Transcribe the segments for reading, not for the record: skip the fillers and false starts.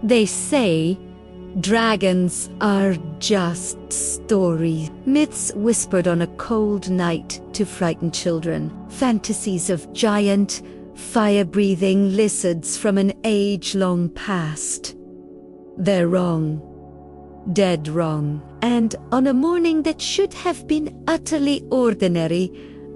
They say dragons are just stories, myths whispered on a cold night to frighten children, fantasies of giant, fire-breathing lizards from an age-long past. They're wrong. Dead wrong. And on a morning that should have been utterly ordinary,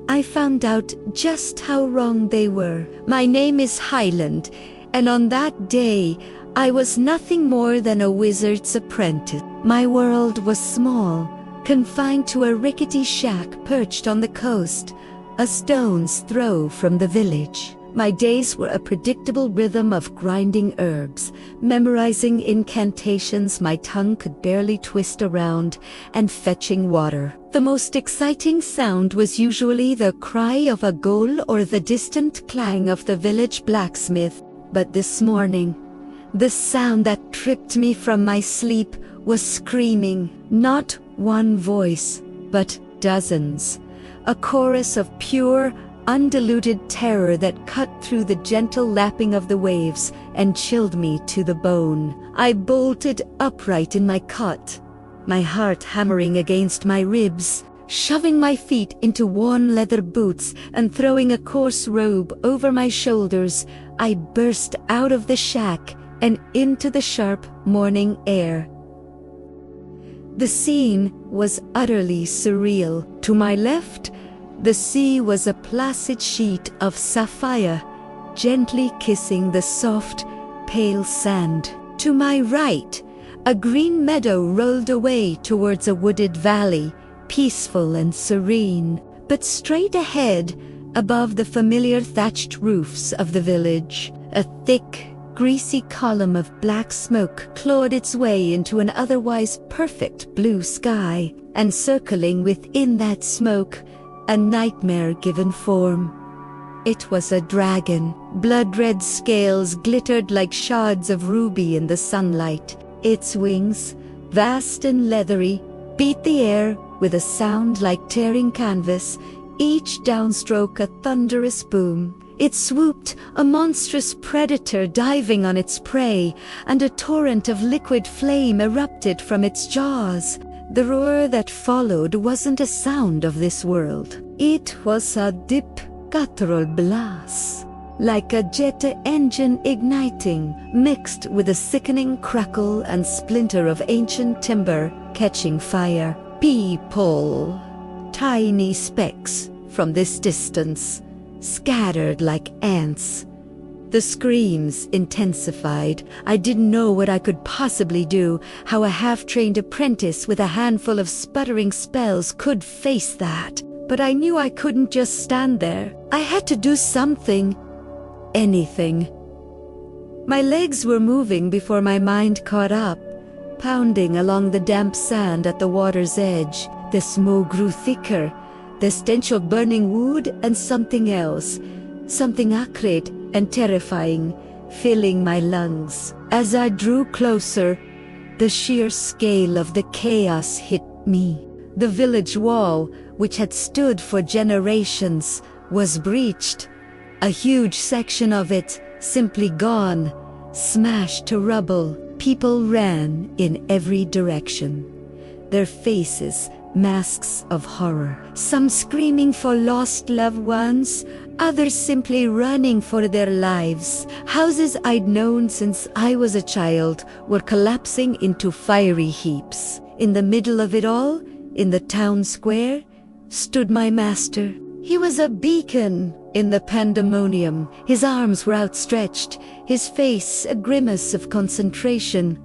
I found out just how wrong they were. My name is Highland, and on that day, I was nothing more than a wizard's apprentice. My world was small, confined to a rickety shack perched on the coast, a stone's throw from the village. My days were a predictable rhythm of grinding herbs, memorizing incantations my tongue could barely twist around, and fetching water. The most exciting sound was usually the cry of a ghoul or the distant clang of the village blacksmith. But this morning, the sound that tripped me from my sleep was screaming, not one voice, but dozens. A chorus of pure, undiluted terror that cut through the gentle lapping of the waves and chilled me to the bone. I bolted upright in my cot, my heart hammering against my ribs, shoving my feet into worn leather boots and throwing a coarse robe over my shoulders. I burst out of the shack and into the sharp morning air. The scene was utterly surreal. To my left, the sea was a placid sheet of sapphire, gently kissing the soft, pale sand. To my right, a green meadow rolled away towards a wooded valley, peaceful and serene. But straight ahead, above the familiar thatched roofs of the village, a thick, greasy column of black smoke clawed its way into an otherwise perfect blue sky, and circling within that smoke, a nightmare given form. It was a dragon. Blood-red scales glittered like shards of ruby in the sunlight. Its wings, vast and leathery, beat the air with a sound like tearing canvas, each downstroke a thunderous boom. It swooped, a monstrous predator diving on its prey, and a torrent of liquid flame erupted from its jaws. The roar that followed wasn't a sound of this world. It was a deep, guttural blast, like a jet engine igniting, mixed with a sickening crackle and splinter of ancient timber catching fire. People, tiny specks from this distance, scattered like ants. The screams intensified. I didn't know what I could possibly do, how a half-trained apprentice with a handful of sputtering spells could face that. But I knew I couldn't just stand there. I had to do something. Anything. My legs were moving before my mind caught up, pounding along the damp sand at the water's edge. The smoke grew thicker, the stench of burning wood and something else, something acrid and terrifying, filling my lungs. As I drew closer, the sheer scale of the chaos hit me. The village wall, which had stood for generations, was breached. A huge section of it simply gone, smashed to rubble. People ran in every direction, their faces masks of horror. Some screaming for lost loved ones, others simply running for their lives. Houses I'd known since I was a child were collapsing into fiery heaps. In the middle of it all, in the town square, stood my master. He was a beacon in the pandemonium. His arms were outstretched, his face a grimace of concentration,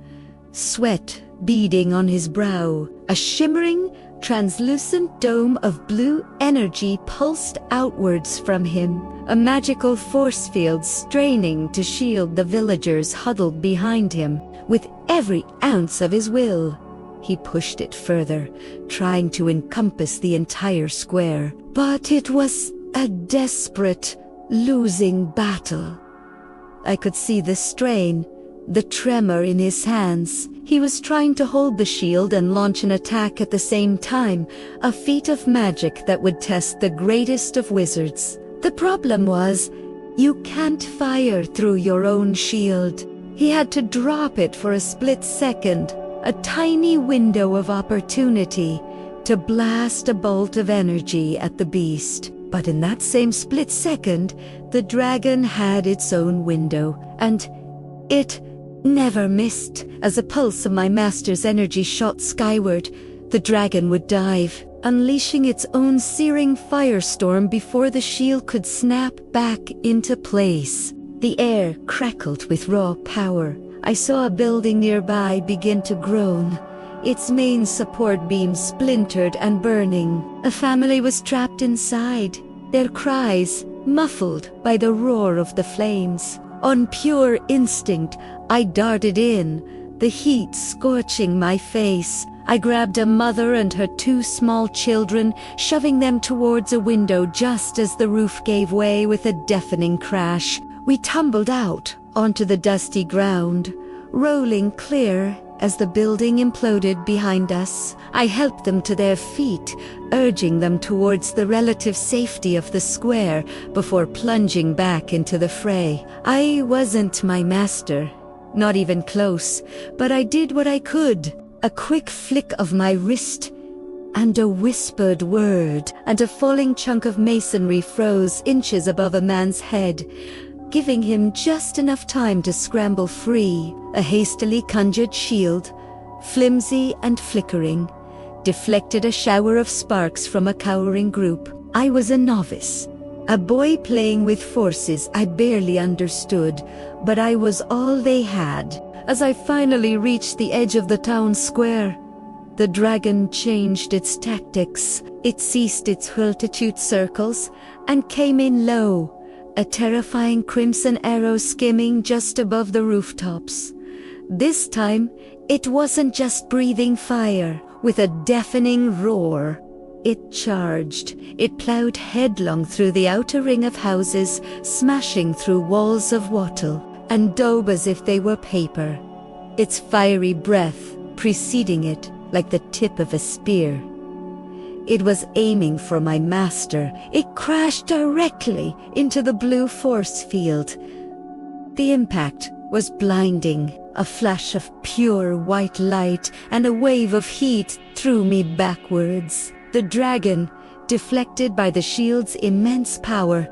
sweat beading on his brow. A shimmering, translucent dome of blue energy pulsed outwards from him, a magical force field straining to shield the villagers huddled behind him. With every ounce of his will, he pushed it further, trying to encompass the entire square. But it was a desperate, losing battle. I could see the strain, the tremor in his hands. He was trying to hold the shield and launch an attack at the same time, a feat of magic that would test the greatest of wizards. The problem was, you can't fire through your own shield. He had to drop it for a split second, a tiny window of opportunity to blast a bolt of energy at the beast. But in that same split second, the dragon had its own window, and it never missed. As a pulse of my master's energy shot skyward, the dragon would dive, unleashing its own searing firestorm before the shield could snap back into place. The air crackled with raw power. I saw a building nearby begin to groan, its main support beam splintered and burning. A family was trapped inside, their cries muffled by the roar of the flames. On pure instinct, I darted in, the heat scorching my face. I grabbed a mother and her 2 small children, shoving them towards a window just as the roof gave way with a deafening crash. We tumbled out onto the dusty ground, rolling clear as the building imploded behind us. I helped them to their feet, urging them towards the relative safety of the square before plunging back into the fray. I wasn't my master, not even close, but I did what I could. A quick flick of my wrist, and a whispered word, and a falling chunk of masonry froze inches above a man's head, giving him just enough time to scramble free. A hastily conjured shield, flimsy and flickering, deflected a shower of sparks from a cowering group. I was a novice, a boy playing with forces I barely understood, but I was all they had. As I finally reached the edge of the town square, the dragon changed its tactics. It ceased its multitude circles and came in low, a terrifying crimson arrow skimming just above the rooftops. This time, it wasn't just breathing fire. With a deafening roar, it charged. It plowed headlong through the outer ring of houses, smashing through walls of wattle and daub as if they were paper, its fiery breath preceding it like the tip of a spear. It was aiming for my master. It crashed directly into the blue force field. The impact was blinding. A flash of pure white light and a wave of heat threw me backwards. The dragon, deflected by the shield's immense power,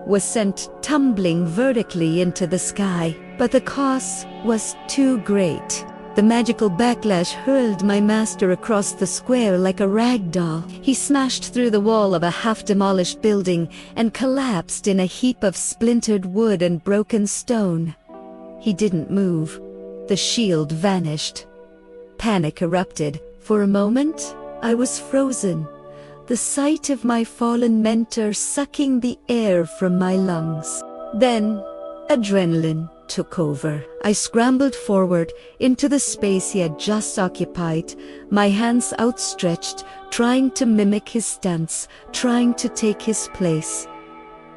was sent tumbling vertically into the sky. But the cost was too great. The magical backlash hurled my master across the square like a rag doll. He smashed through the wall of a half-demolished building and collapsed in a heap of splintered wood and broken stone. He didn't move. The shield vanished. Panic erupted. For a moment, I was frozen. The sight of my fallen mentor sucking the air from my lungs. Then, adrenaline took over. I scrambled forward into the space he had just occupied, my hands outstretched, trying to mimic his stance, trying to take his place.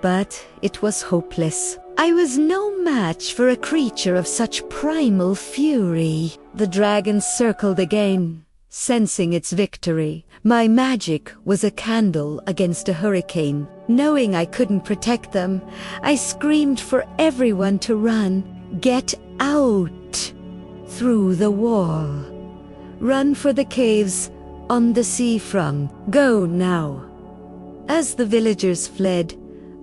But it was hopeless. I was no match for a creature of such primal fury. The dragon circled again, sensing its victory. My magic was a candle against a hurricane. Knowing I couldn't protect them, I screamed for everyone to run. Get out! Through the wall. Run for the caves on the seafront. Go now. As the villagers fled,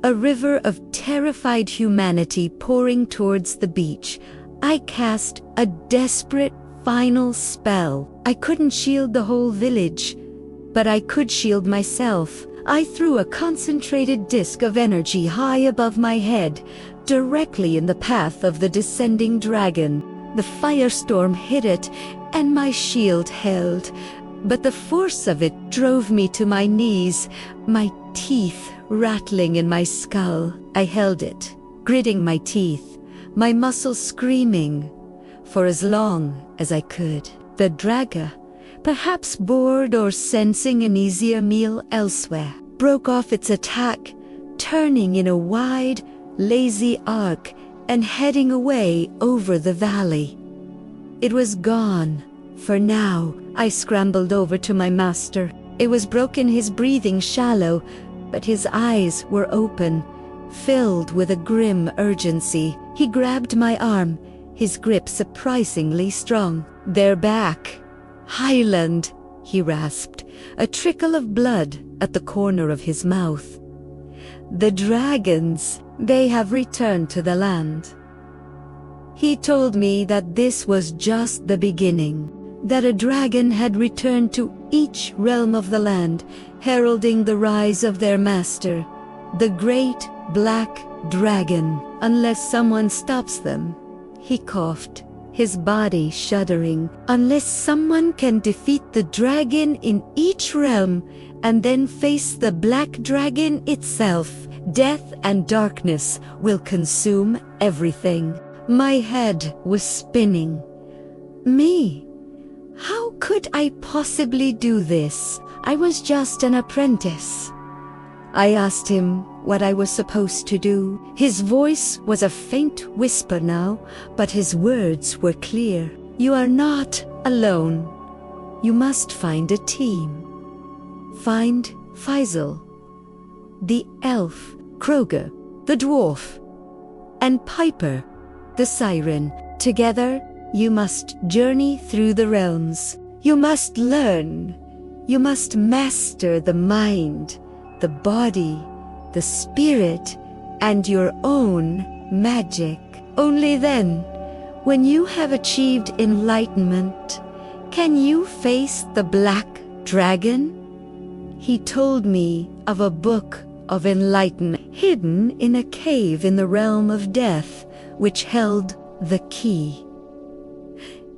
a river of terrified humanity pouring towards the beach, I cast a desperate final spell. I couldn't shield the whole village, but I could shield myself. I threw a concentrated disk of energy high above my head, directly in the path of the descending dragon. The firestorm hit it, and my shield held, but the force of it drove me to my knees, my teeth rattling in my skull. I held it, gritting my teeth, my muscles screaming, for as long as I could. The dragon, perhaps bored or sensing an easier meal elsewhere, broke off its attack, turning in a wide, lazy arc and heading away over the valley. It was gone. For now. I scrambled over to my master. It was broken, his breathing shallow, but his eyes were open, filled with a grim urgency. He grabbed my arm, his grip surprisingly strong. "They're back. Highland," he rasped, a trickle of blood at the corner of his mouth. "The dragons, they have returned to the land." He told me that this was just the beginning, that a dragon had returned to each realm of the land, heralding the rise of their master, the great black dragon. "Unless someone stops them," he coughed, his body shuddering. "Unless someone can defeat the dragon in each realm and then face the black dragon itself, death and darkness will consume everything." My head was spinning. Me? How could I possibly do this? I was just an apprentice. I asked him what I was supposed to do. His voice was a faint whisper now, but his words were clear. "You are not alone. You must find a team. Find Faisal, the elf, Kroger, the dwarf, and Piper, the siren. Together, you must journey through the realms. You must learn. You must master the mind, the body, the spirit, and your own magic. Only then, when you have achieved enlightenment, can you face the black dragon?" He told me of a book of enlightenment hidden in a cave in the realm of death, which held the key.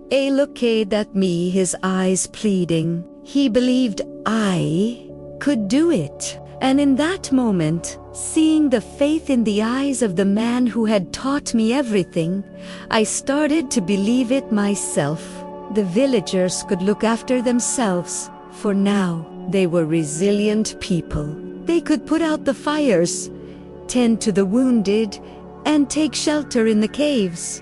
He looked at me, his eyes pleading. He believed I could do it. And in that moment, seeing the faith in the eyes of the man who had taught me everything, I started to believe it myself. The villagers could look after themselves, for now they were resilient people. They could put out the fires, tend to the wounded, and take shelter in the caves.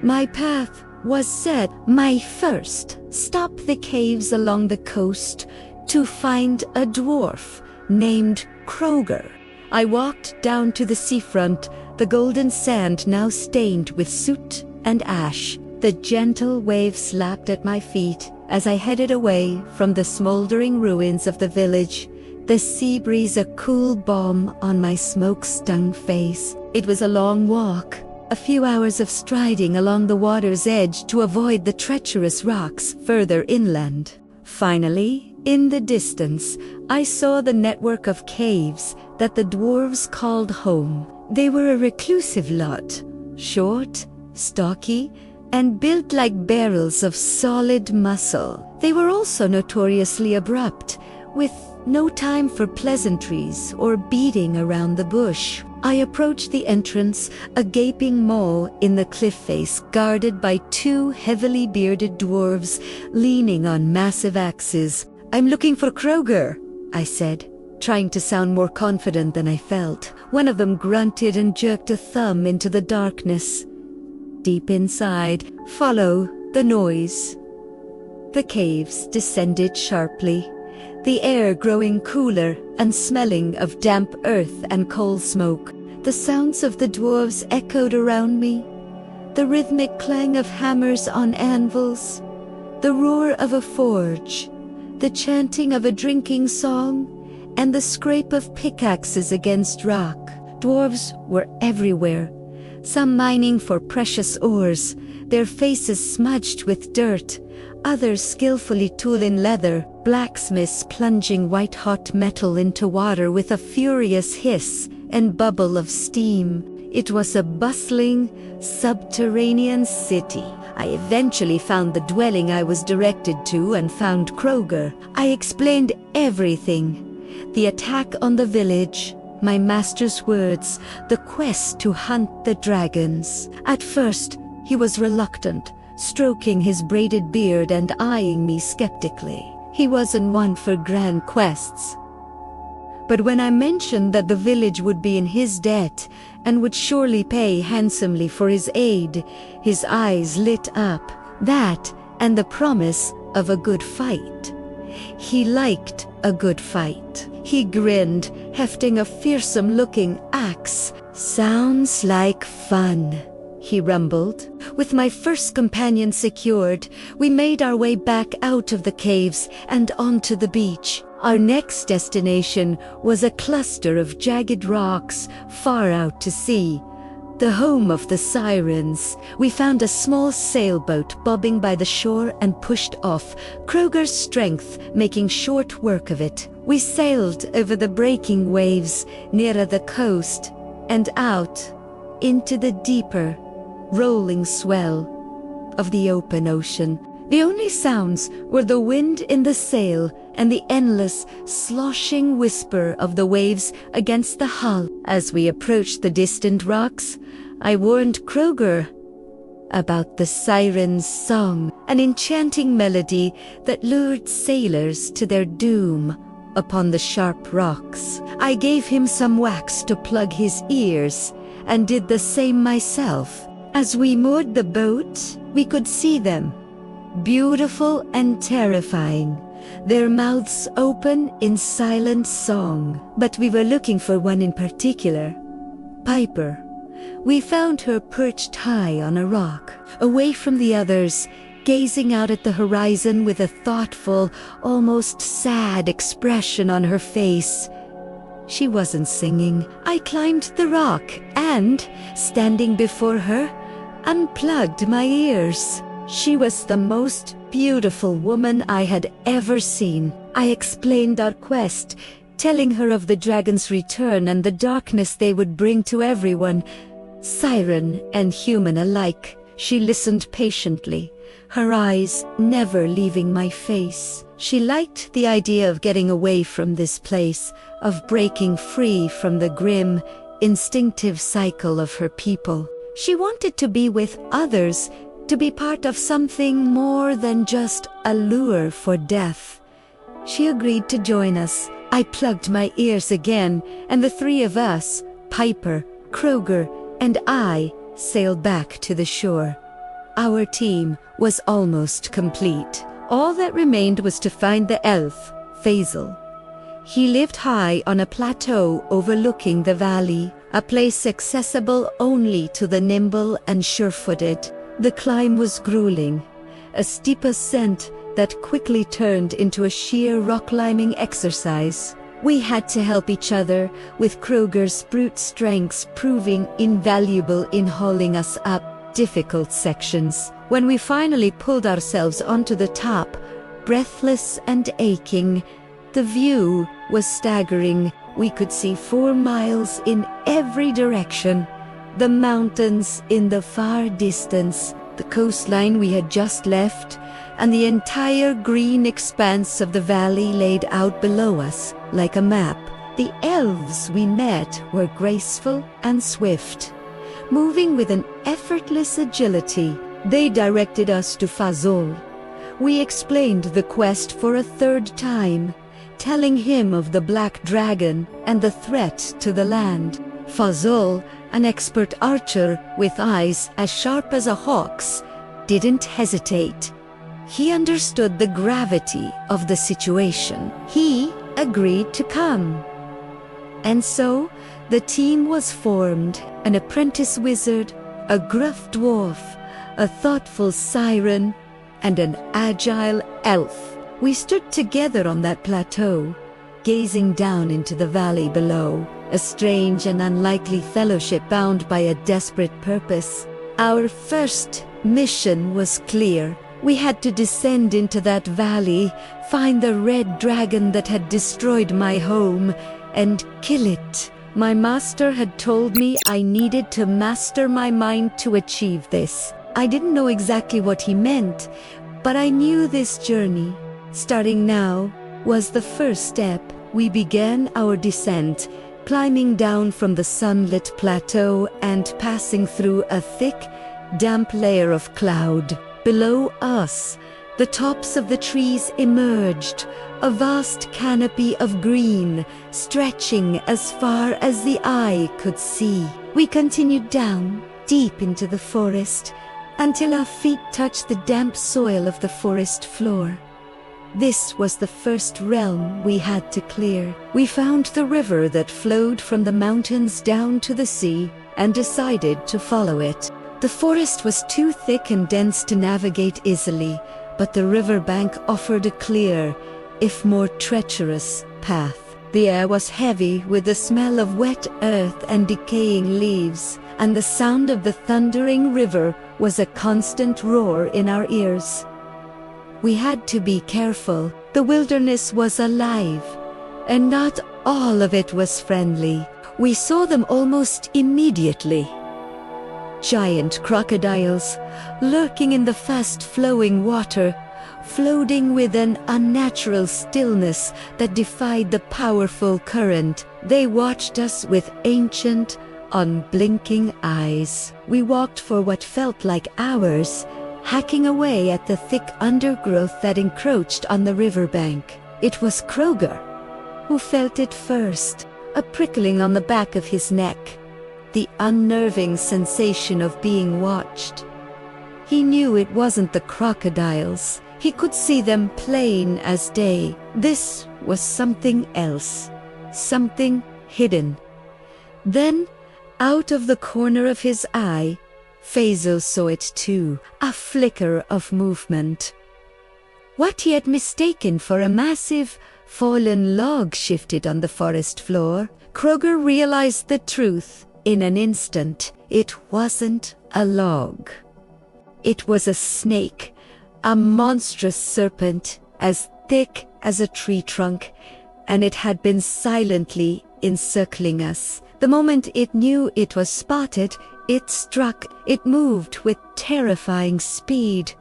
My path was set. My first stop the caves along the coast to find a dwarf named Kroger. I walked down to the seafront, the golden sand now stained with soot and ash. The gentle waves lapped at my feet as I headed away from the smoldering ruins of the village, the sea breeze a cool balm on my smoke-stung face. It was a long walk, a few hours of striding along the water's edge to avoid the treacherous rocks further inland. Finally, in the distance, I saw the network of caves that the dwarves called home. They were a reclusive lot, short, stocky, and built like barrels of solid muscle. They were also notoriously abrupt, with no time for pleasantries or beating around the bush. I approached the entrance, a gaping maw in the cliff face guarded by two heavily bearded dwarves leaning on massive axes. "I'm looking for Kroger," I said, trying to sound more confident than I felt. One of them grunted and jerked a thumb into the darkness. Deep inside, follow the noise. The caves descended sharply, the air growing cooler and smelling of damp earth and coal smoke. The sounds of the dwarves echoed around me, the rhythmic clang of hammers on anvils, the roar of a forge, the chanting of a drinking song, and the scrape of pickaxes against rock. Dwarves were everywhere, some mining for precious ores, their faces smudged with dirt, others skillfully tooling leather, blacksmiths plunging white-hot metal into water with a furious hiss and bubble of steam. It was a bustling, subterranean city. I eventually found the dwelling I was directed to and found Kroger. I explained everything. The attack on the village, my master's words, the quest to hunt the dragons. At first, he was reluctant, stroking his braided beard and eyeing me skeptically. He wasn't one for grand quests. But when I mentioned that the village would be in his debt and would surely pay handsomely for his aid, his eyes lit up. That and the promise of a good fight. He liked a good fight. He grinned, hefting a fearsome-looking axe. "Sounds like fun," he rumbled. With my first companion secured, we made our way back out of the caves and onto the beach. Our next destination was a cluster of jagged rocks far out to sea, the home of the sirens. We found a small sailboat bobbing by the shore and pushed off, Kroger's strength making short work of it. We sailed over the breaking waves nearer the coast and out into the deeper, rolling swell of the open ocean. The only sounds were the wind in the sail and the endless, sloshing whisper of the waves against the hull. As we approached the distant rocks, I warned Kroger about the siren's song, an enchanting melody that lured sailors to their doom upon the sharp rocks. I gave him some wax to plug his ears and did the same myself. As we moored the boat, we could see them, beautiful and terrifying, their mouths open in silent song. But we were looking for one in particular, Piper. We found her perched high on a rock, away from the others, gazing out at the horizon with a thoughtful, almost sad expression on her face. She wasn't singing. I climbed the rock and, standing before her, unplugged my ears. She was the most beautiful woman I had ever seen. I explained our quest, telling her of the dragon's return and the darkness they would bring to everyone, siren and human alike. She listened patiently, her eyes never leaving my face. She liked the idea of getting away from this place, of breaking free from the grim, instinctive cycle of her people. She wanted to be with others, to be part of something more than just a lure for death. She agreed to join us. I plugged my ears again, and the three of us, Piper, Kroger, and I, sailed back to the shore. Our team was almost complete. All that remained was to find the elf, Faisal. He lived high on a plateau overlooking the valley, a place accessible only to the nimble and sure-footed. The climb was grueling, a steep ascent that quickly turned into a sheer rock-climbing exercise. We had to help each other, with Kroger's brute strengths proving invaluable in hauling us up difficult sections. When we finally pulled ourselves onto the top, breathless and aching, the view was staggering. We could see 4 miles in every direction. The mountains in the far distance, the coastline we had just left, and the entire green expanse of the valley laid out below us like a map. The elves we met were graceful and swift, moving with an effortless agility. They directed us to Fazol. We explained the quest for a third time, telling him of the black dragon and the threat to the land. Fazol, an expert archer with eyes as sharp as a hawk's, didn't hesitate. He understood the gravity of the situation. He agreed to come. And so, the team was formed: an apprentice wizard, a gruff dwarf, a thoughtful siren, and an agile elf. We stood together on that plateau, gazing down into the valley below, a strange and unlikely fellowship bound by a desperate purpose. Our first mission was clear. We had to descend into that valley, find the red dragon that had destroyed my home, and kill it. My master had told me I needed to master my mind to achieve this. I didn't know exactly what he meant, but I knew this journey, starting now, was the first step. We began our descent, climbing down from the sunlit plateau and passing through a thick, damp layer of cloud. Below us, the tops of the trees emerged, a vast canopy of green, stretching as far as the eye could see. We continued down, deep into the forest, until our feet touched the damp soil of the forest floor. This was the first realm we had to clear. We found the river that flowed from the mountains down to the sea and decided to follow it. The forest was too thick and dense to navigate easily, but the riverbank offered a clear, if more treacherous, path. The air was heavy with the smell of wet earth and decaying leaves, and the sound of the thundering river was a constant roar in our ears. We had to be careful. The wilderness was alive, and not all of it was friendly. We saw them almost immediately. Giant crocodiles, lurking in the fast-flowing water, floating with an unnatural stillness that defied the powerful current. They watched us with ancient, unblinking eyes. We walked for what felt like hours, hacking away at the thick undergrowth that encroached on the riverbank. It was Kroger who felt it first, a prickling on the back of his neck, the unnerving sensation of being watched. He knew it wasn't the crocodiles. He could see them plain as day. This was something else, something hidden. Then, out of the corner of his eye, Faisal saw it too, a flicker of movement. What he had mistaken for a massive, fallen log shifted on the forest floor. Kroger realized the truth in an instant. It wasn't a log. It was a snake, a monstrous serpent, as thick as a tree trunk, and it had been silently encircling us. The moment it knew it was spotted, it struck. It moved with terrifying speed,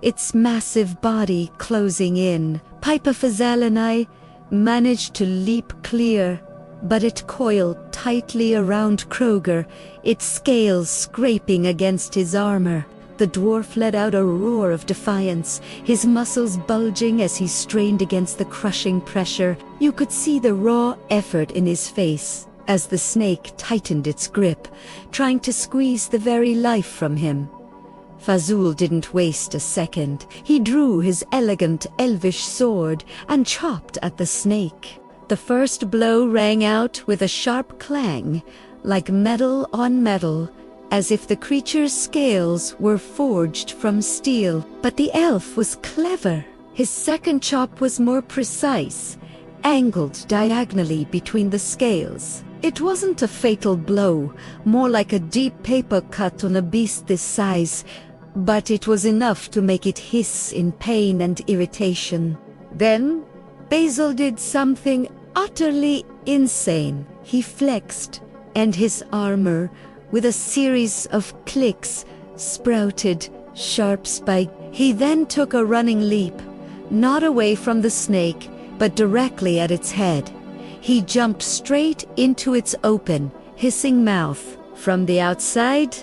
its massive body closing in. Piper Fazel and I managed to leap clear, but it coiled tightly around Kroger, its scales scraping against his armor. The dwarf let out a roar of defiance, his muscles bulging as he strained against the crushing pressure. You could see the raw effort in his face as the snake tightened its grip, trying to squeeze the very life from him. Fazul didn't waste a second. He drew his elegant elvish sword and chopped at the snake. The first blow rang out with a sharp clang, like metal on metal, as if the creature's scales were forged from steel. But the elf was clever. His second chop was more precise, angled diagonally between the scales. It wasn't a fatal blow, more like a deep paper cut on a beast this size, but it was enough to make it hiss in pain and irritation. Then, Basil did something utterly insane. He flexed, and his armor, with a series of clicks, sprouted sharp spikes. He then took a running leap, not away from the snake, but directly at its head. He jumped straight into its open, hissing mouth. From the outside,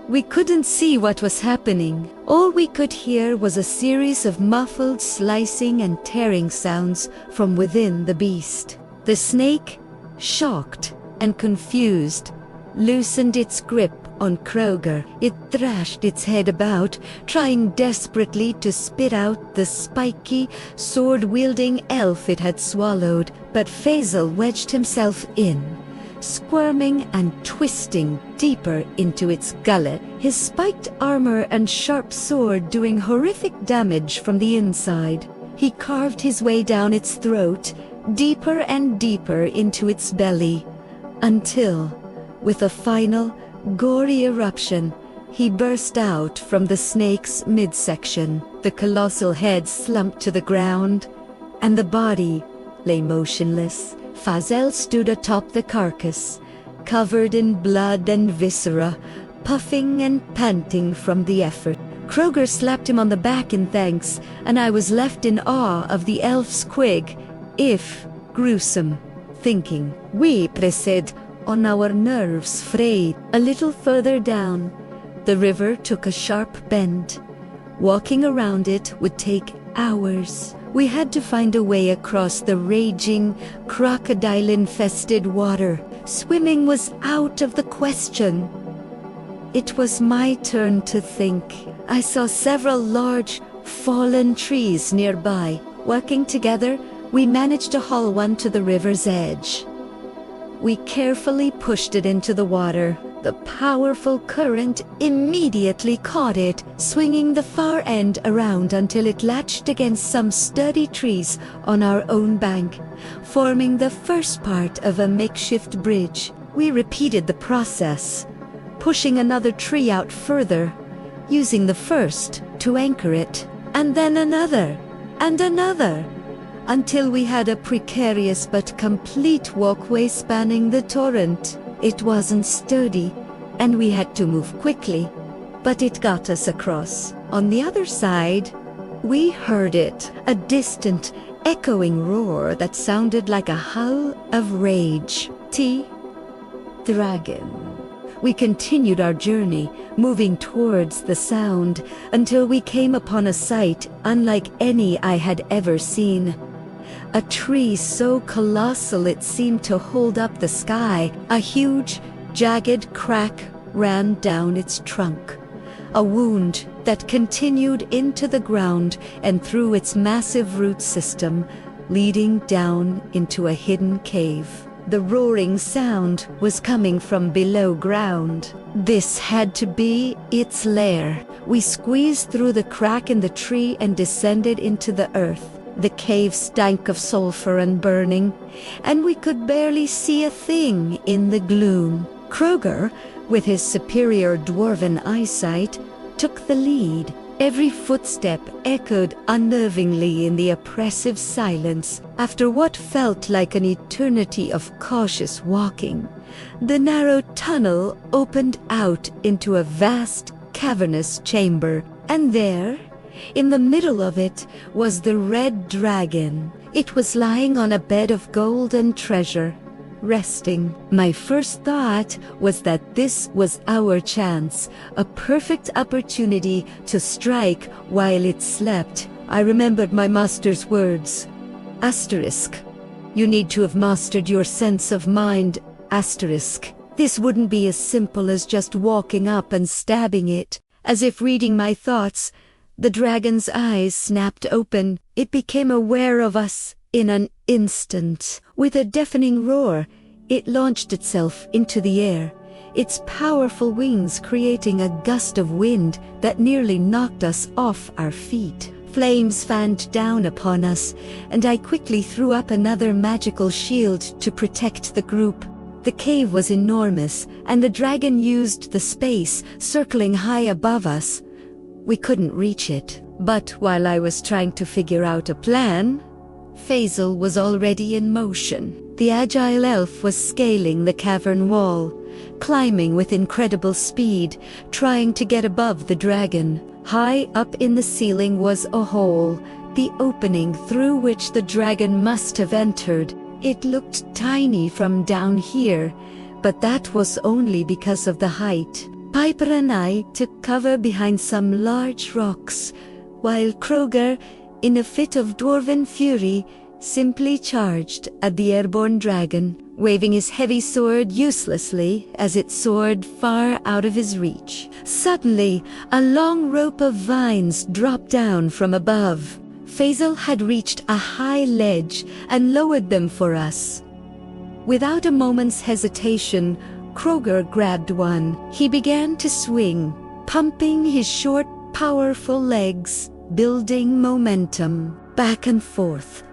we couldn't see what was happening. All we could hear was a series of muffled slicing and tearing sounds from within the beast. The snake, shocked and confused, loosened its grip on Kroger. It thrashed its head about, trying desperately to spit out the spiky, sword-wielding elf it had swallowed, but Faisal wedged himself in, squirming and twisting deeper into its gullet, his spiked armor and sharp sword doing horrific damage from the inside. He carved his way down its throat, deeper and deeper into its belly, until, with a final, gory eruption, he burst out from the snake's midsection. The colossal head slumped to the ground, and the body lay motionless. Fazel stood atop the carcass, covered in blood and viscera, puffing and panting from the effort. Kroger slapped him on the back in thanks, and I was left in awe of the elf's quick, if gruesome, thinking. We pressed on our nerves frayed. A little further down, the river took a sharp bend. Walking around it would take hours. We had to find a way across the raging, crocodile-infested water. Swimming was out of the question. It was my turn to think. I saw several large, fallen trees nearby. Working together, we managed to haul one to the river's edge. We carefully pushed it into the water, The powerful current immediately caught it, swinging the far end around until it latched against some sturdy trees on our own bank, forming the first part of a makeshift bridge. We repeated the process, pushing another tree out further, using the first to anchor it, and then another, and another, until we had a precarious but complete walkway spanning the torrent. It wasn't sturdy, and we had to move quickly, but it got us across. On the other side, we heard it, a distant, echoing roar that sounded like a howl of rage. Dragon. We continued our journey, moving towards the sound, until we came upon a sight unlike any I had ever seen. A tree so colossal it seemed to hold up the sky. A huge, jagged crack ran down its trunk. A wound that continued into the ground and through its massive root system, leading down into a hidden cave. The roaring sound was coming from below ground. This had to be its lair. We squeezed through the crack in the tree and descended into the earth. The cave stank of sulfur and burning, and we could barely see a thing in the gloom. Kroger, with his superior dwarven eyesight, took the lead. Every footstep echoed unnervingly in the oppressive silence. After what felt like an eternity of cautious walking, the narrow tunnel opened out into a vast, cavernous chamber, and there, in the middle of it, was the red dragon. It was lying on a bed of gold and treasure, resting. My first thought was that this was our chance, a perfect opportunity to strike while it slept. I remembered my master's words. Asterisk. You need to have mastered your sense of mind. Asterisk. This wouldn't be as simple as just walking up and stabbing it. As if reading my thoughts, the dragon's eyes snapped open. It became aware of us in an instant. With a deafening roar, it launched itself into the air, its powerful wings creating a gust of wind that nearly knocked us off our feet. Flames fanned down upon us, and I quickly threw up another magical shield to protect the group. The cave was enormous, and the dragon used the space, circling high above us. We couldn't reach it, but while I was trying to figure out a plan, Faisal was already in motion. The agile elf was scaling the cavern wall, climbing with incredible speed, trying to get above the dragon. High up in the ceiling was a hole, the opening through which the dragon must have entered. It looked tiny from down here, but that was only because of the height. Piper and I took cover behind some large rocks, while Kroger, in a fit of dwarven fury, simply charged at the airborne dragon, waving his heavy sword uselessly as it soared far out of his reach. Suddenly, a long rope of vines dropped down from above. Faisal had reached a high ledge and lowered them for us. Without a moment's hesitation, Kroger grabbed one. He began to swing, pumping his short, powerful legs, building momentum. Back and forth,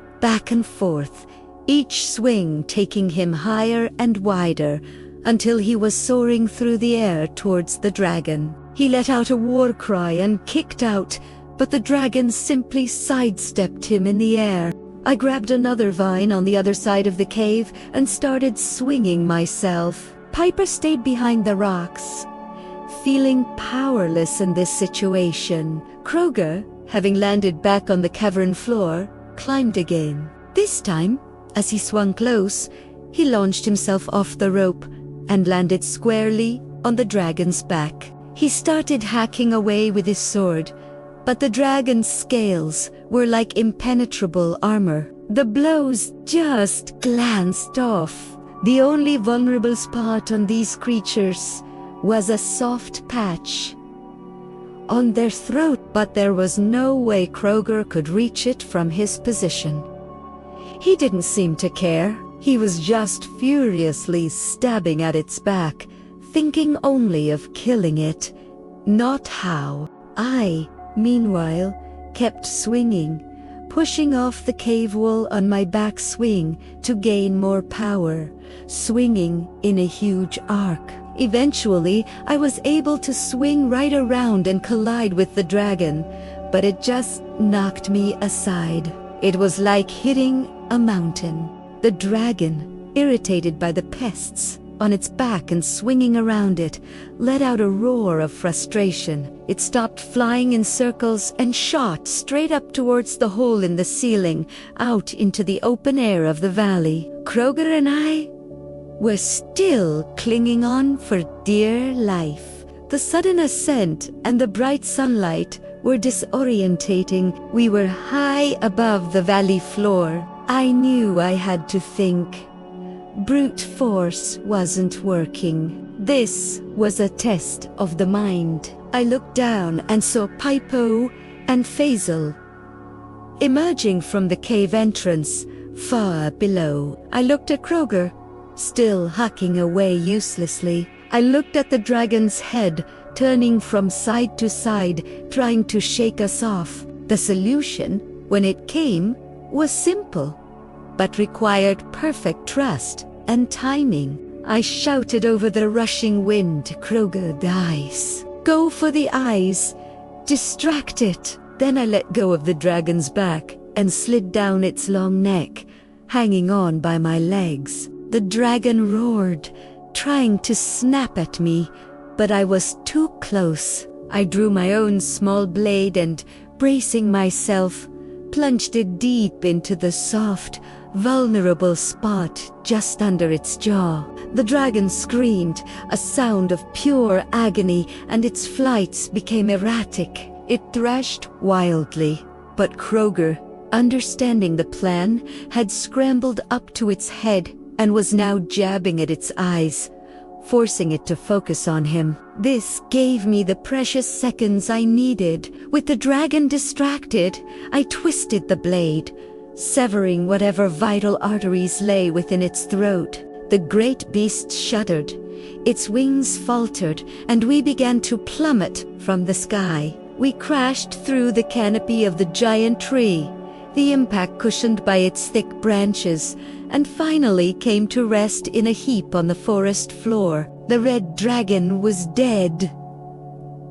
each swing taking him higher and wider, until he was soaring through the air towards the dragon. He let out a war cry and kicked out, but the dragon simply sidestepped him in the air. I grabbed another vine on the other side of the cave and started swinging myself. Piper stayed behind the rocks, feeling powerless in this situation. Kroger, having landed back on the cavern floor, climbed again. This time, as he swung close, he launched himself off the rope and landed squarely on the dragon's back. He started hacking away with his sword, but the dragon's scales were like impenetrable armor. The blows just glanced off. The only vulnerable spot on these creatures was a soft patch on their throat, but there was no way Kroger could reach it from his position. He didn't seem to care. He was just furiously stabbing at its back, thinking only of killing it, not how. I, meanwhile, kept swinging, pushing off the cave wall on my back swing to gain more power, swinging in a huge arc. Eventually, I was able to swing right around and collide with the dragon, but it just knocked me aside. It was like hitting a mountain. The dragon, irritated by the pests on its back and swinging around it, let out a roar of frustration. It stopped flying in circles and shot straight up towards the hole in the ceiling, out into the open air of the valley. Kroger and I were still clinging on for dear life. The sudden ascent and the bright sunlight were disorientating. We were high above the valley floor. I knew I had to think. Brute force wasn't working. This was a test of the mind. I looked down and saw Pipo and Faisal emerging from the cave entrance far below. I looked at Kroger, still hacking away uselessly. I looked at the dragon's head, turning from side to side, trying to shake us off. The solution, when it came, was simple, but required perfect trust and timing. I shouted over the rushing wind, Kroger, the eyes. Go for the eyes. Distract it. Then I let go of the dragon's back and slid down its long neck, hanging on by my legs. The dragon roared, trying to snap at me, but I was too close. I drew my own small blade and, bracing myself, plunged it deep into the soft, vulnerable spot just under its jaw. The dragon screamed, a sound of pure agony, and its flights became erratic. It thrashed wildly, but Kroger, understanding the plan, had scrambled up to its head and was now jabbing at its eyes, forcing it to focus on him. This gave me the precious seconds I needed. With the dragon distracted, I twisted the blade, severing whatever vital arteries lay within its throat. The great beast shuddered, its wings faltered, and we began to plummet from the sky. We crashed through the canopy of the giant tree, the impact cushioned by its thick branches, and finally came to rest in a heap on the forest floor. The red dragon was dead.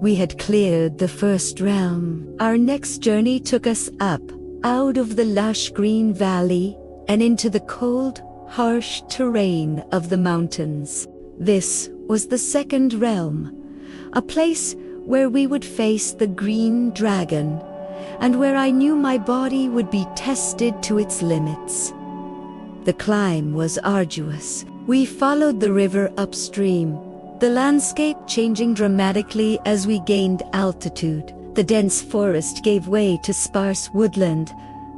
We had cleared the first realm. Our next journey took us up, out of the lush green valley, and into the cold, harsh terrain of the mountains. This was the second realm, a place where we would face the green dragon, and where I knew my body would be tested to its limits. The climb was arduous. We followed the river upstream, the landscape changing dramatically as we gained altitude. The dense forest gave way to sparse woodland,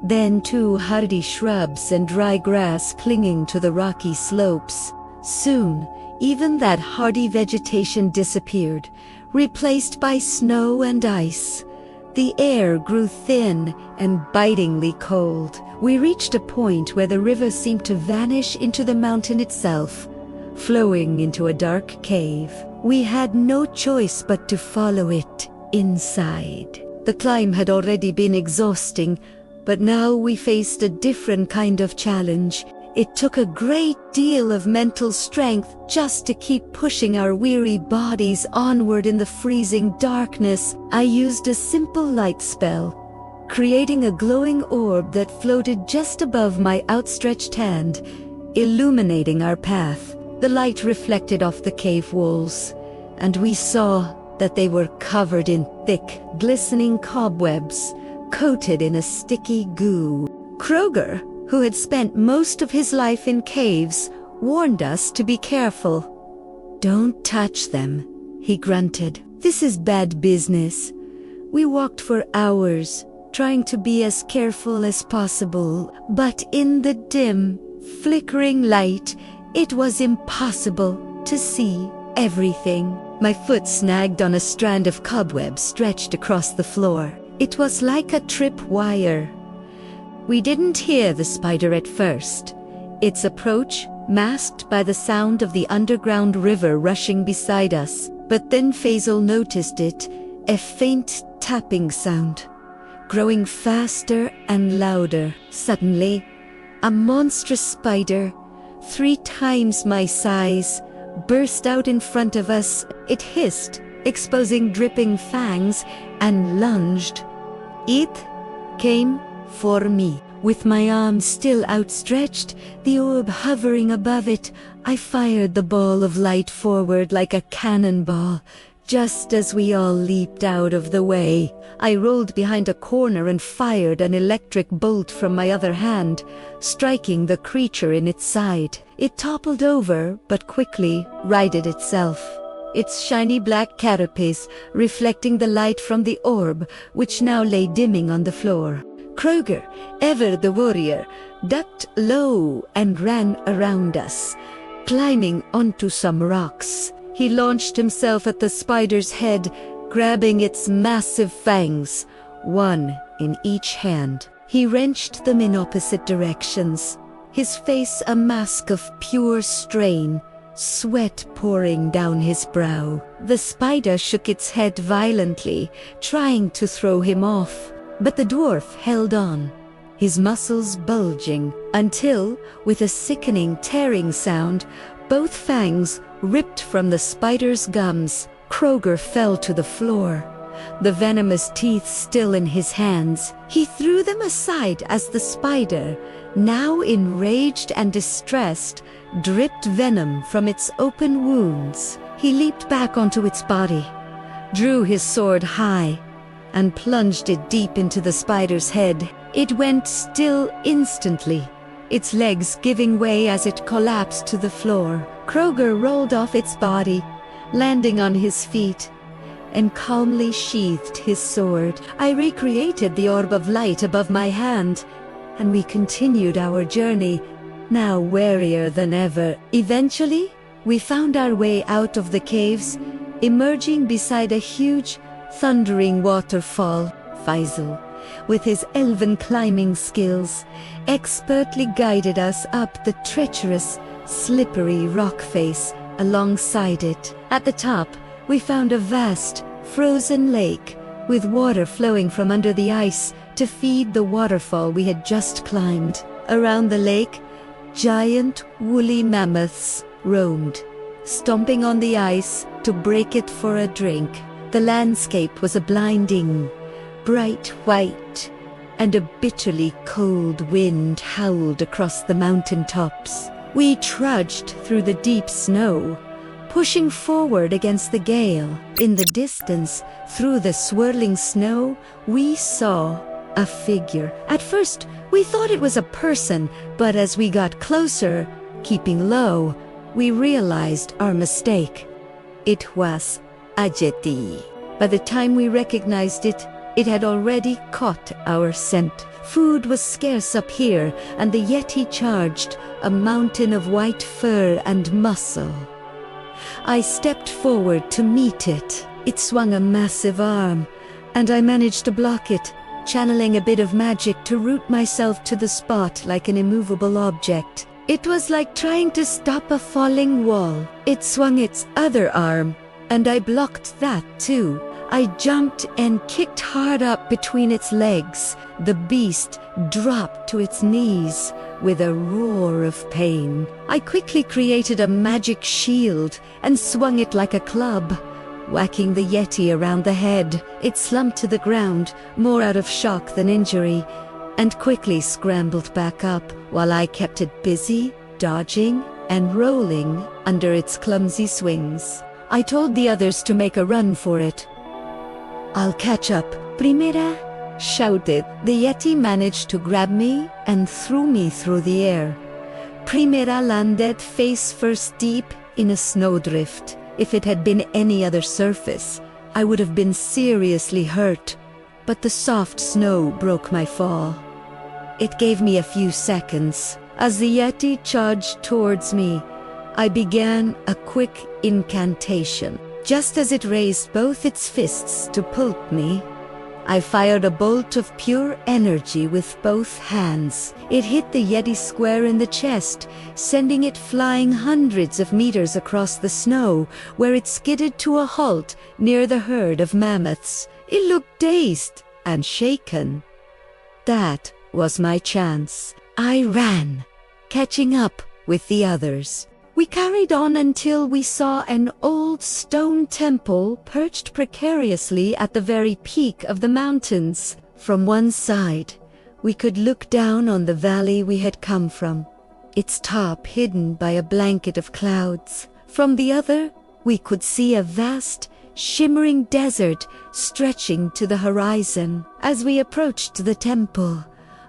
then to hardy shrubs and dry grass clinging to the rocky slopes. Soon, even that hardy vegetation disappeared, replaced by snow and ice. The air grew thin and bitingly cold. We reached a point where the river seemed to vanish into the mountain itself, flowing into a dark cave. We had no choice but to follow it inside. The climb had already been exhausting, but now we faced a different kind of challenge. It took a great deal of mental strength just to keep pushing our weary bodies onward in the freezing darkness. I used a simple light spell, creating a glowing orb that floated just above my outstretched hand, illuminating our path. The light reflected off the cave walls, and we saw that they were covered in thick, glistening cobwebs, coated in a sticky goo. Kroger, who had spent most of his life in caves, warned us to be careful. "Don't touch them," he grunted. "This is bad business." We walked for hours, trying to be as careful as possible, but in the dim, flickering light, it was impossible to see everything. My foot snagged on a strand of cobweb stretched across the floor. It was like a trip wire. We didn't hear the spider at first. its approach masked by the sound of the underground river rushing beside us. But then Faisal noticed it, a faint tapping sound, growing faster and louder. Suddenly, a monstrous spider, 3 times my size, burst out in front of us. It hissed, exposing dripping fangs, and lunged. It came for me. With my arms still outstretched, the orb hovering above it, I fired the ball of light forward like a cannonball. Just as we all leaped out of the way, I rolled behind a corner and fired an electric bolt from my other hand, striking the creature in its side. It toppled over, but quickly righted itself, its shiny black carapace reflecting the light from the orb, which now lay dimming on the floor. Kroger, ever the warrior, ducked low and ran around us, climbing onto some rocks. He launched himself at the spider's head, grabbing its massive fangs, 1 in each hand. He wrenched them in opposite directions, his face a mask of pure strain, sweat pouring down his brow. The spider shook its head violently, trying to throw him off. But the dwarf held on, his muscles bulging, until, with a sickening tearing sound, both fangs ripped from the spider's gums. Kroger fell to the floor, the venomous teeth still in his hands. He threw them aside as the spider, now enraged and distressed, dripped venom from its open wounds. He leaped back onto its body, drew his sword high, and plunged it deep into the spider's head. It went still instantly, its legs giving way as it collapsed to the floor. Kroger rolled off its body, landing on his feet, and calmly sheathed his sword. I recreated the orb of light above my hand, and we continued our journey, now warier than ever. Eventually, we found our way out of the caves, emerging beside a huge, thundering waterfall. Faisal, with his elven climbing skills, expertly guided us up the treacherous, slippery rock face alongside it. At the top, we found a vast, frozen lake, with water flowing from under the ice to feed the waterfall we had just climbed. Around the lake, giant, woolly mammoths roamed, stomping on the ice to break it for a drink. The landscape was a blinding, bright white, and a bitterly cold wind howled across the mountain tops. We trudged through the deep snow, pushing forward against the gale. In the distance, through the swirling snow, we saw a figure. At first, we thought it was a person, but as we got closer, keeping low, we realized our mistake. It was a yeti. By the time we recognized it, it had already caught our scent. Food was scarce up here, and the yeti charged, a mountain of white fur and muscle. I stepped forward to meet it. It swung a massive arm, and I managed to block it, channeling a bit of magic to root myself to the spot like an immovable object. It was like trying to stop a falling wall. It swung its other arm, and I blocked that too. I jumped and kicked hard up between its legs. The beast dropped to its knees with a roar of pain. I quickly created a magic shield and swung it like a club, whacking the yeti around the head. It slumped to the ground, more out of shock than injury, and quickly scrambled back up while I kept it busy, dodging and rolling under its clumsy swings. I told the others to make a run for it. "I'll catch up, Primera," shouted. The yeti managed to grab me and threw me through the air. Primera landed face first deep in a snowdrift. If it had been any other surface, I would have been seriously hurt, but the soft snow broke my fall. It gave me a few seconds. As the yeti charged towards me, I began a quick incantation. Just as it raised both its fists to pulp me, I fired a bolt of pure energy with both hands. It hit the Yeti square in the chest, sending it flying hundreds of meters across the snow, where it skidded to a halt near the herd of mammoths. It looked dazed and shaken. That was my chance. I ran, catching up with the others. We carried on until we saw an old stone temple perched precariously at the very peak of the mountains. From one side, we could look down on the valley we had come from, its top hidden by a blanket of clouds. From the other, we could see a vast, shimmering desert stretching to the horizon. As we approached the temple,